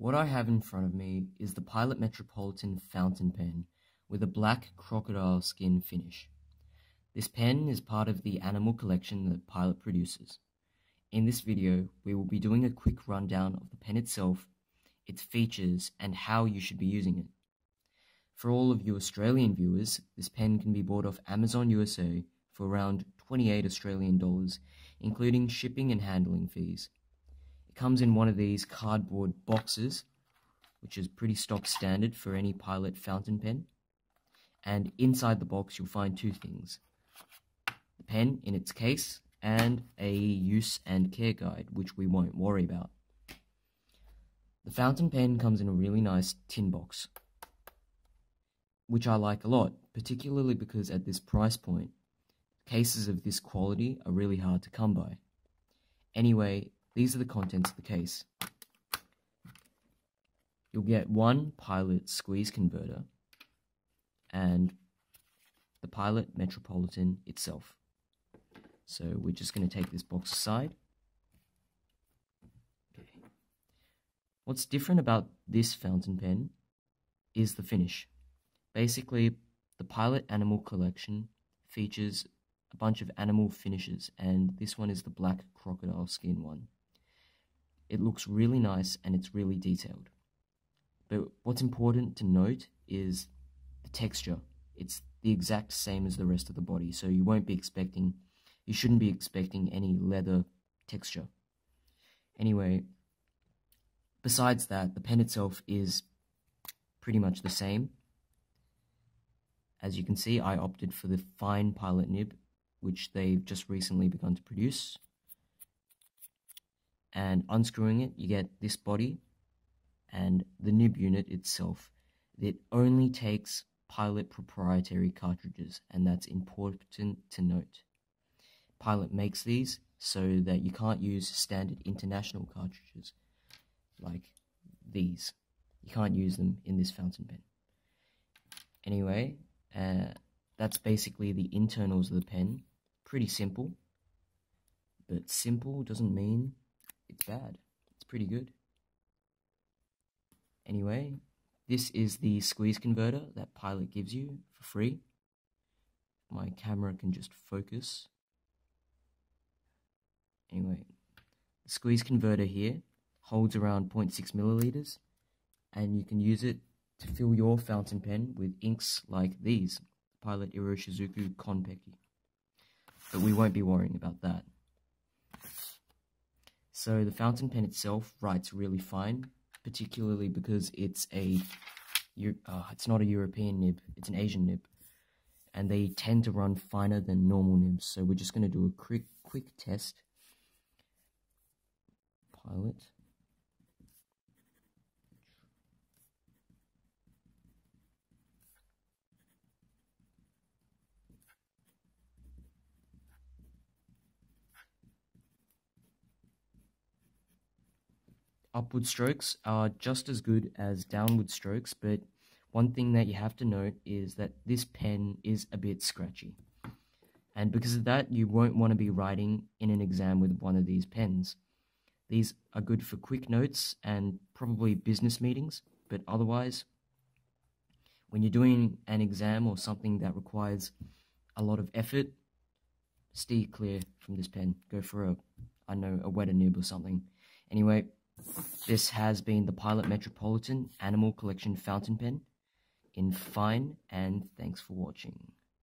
What I have in front of me is the Pilot Metropolitan Fountain Pen with a black crocodile skin finish. This pen is part of the animal collection that Pilot produces. In this video, we will be doing a quick rundown of the pen itself, its features, and how you should be using it. For all of you Australian viewers, this pen can be bought off Amazon USA for around 28 Australian dollars, including shipping and handling fees. It comes in one of these cardboard boxes, which is pretty stock standard for any Pilot fountain pen. And inside the box you'll find two things: the pen in its case and a use and care guide, which we won't worry about. The fountain pen comes in a really nice tin box, which I like a lot, particularly because at this price point, cases of this quality are really hard to come by. Anyway, these are the contents of the case. You'll get one Pilot squeeze converter and the Pilot Metropolitan itself. So we're just going to take this box aside. Okay. What's different about this fountain pen is the finish. Basically, the Pilot Animal Collection features a bunch of animal finishes, and this one is the Black Crocodile skin one. It looks really nice and it's really detailed. But what's important to note is the texture. It's the exact same as the rest of the body, so you shouldn't be expecting any leather texture. Anyway, besides that, the pen itself is pretty much the same. As you can see, I opted for the fine Pilot nib, which they've just recently begun to produce. And unscrewing it, you get this body and the nib unit itself. It only takes Pilot proprietary cartridges, and that's important to note. Pilot makes these so that you can't use standard international cartridges like these. You can't use them in this fountain pen. Anyway, that's basically the internals of the pen. Pretty simple, but simple doesn't mean it's bad. It's pretty good. Anyway, this is the squeeze converter that Pilot gives you for free. My camera can just focus. Anyway, the squeeze converter here holds around 0.6 milliliters, and you can use it to fill your fountain pen with inks like these, Pilot Iroshizuku Konpeki. But we won't be worrying about that. So the fountain pen itself writes really fine, particularly because it's not a European nib, it's an Asian nib, and they tend to run finer than normal nibs. So we're just going to do a quick test. Pilot. Upward strokes are just as good as downward strokes, but one thing that you have to note is that this pen is a bit scratchy. And because of that, you won't want to be writing in an exam with one of these pens. These are good for quick notes and probably business meetings, but otherwise, when you're doing an exam or something that requires a lot of effort, steer clear from this pen. Go for a wetter nib or something. Anyway, this has been the Pilot Metropolitan Animal Collection Fountain Pen in fine, and thanks for watching.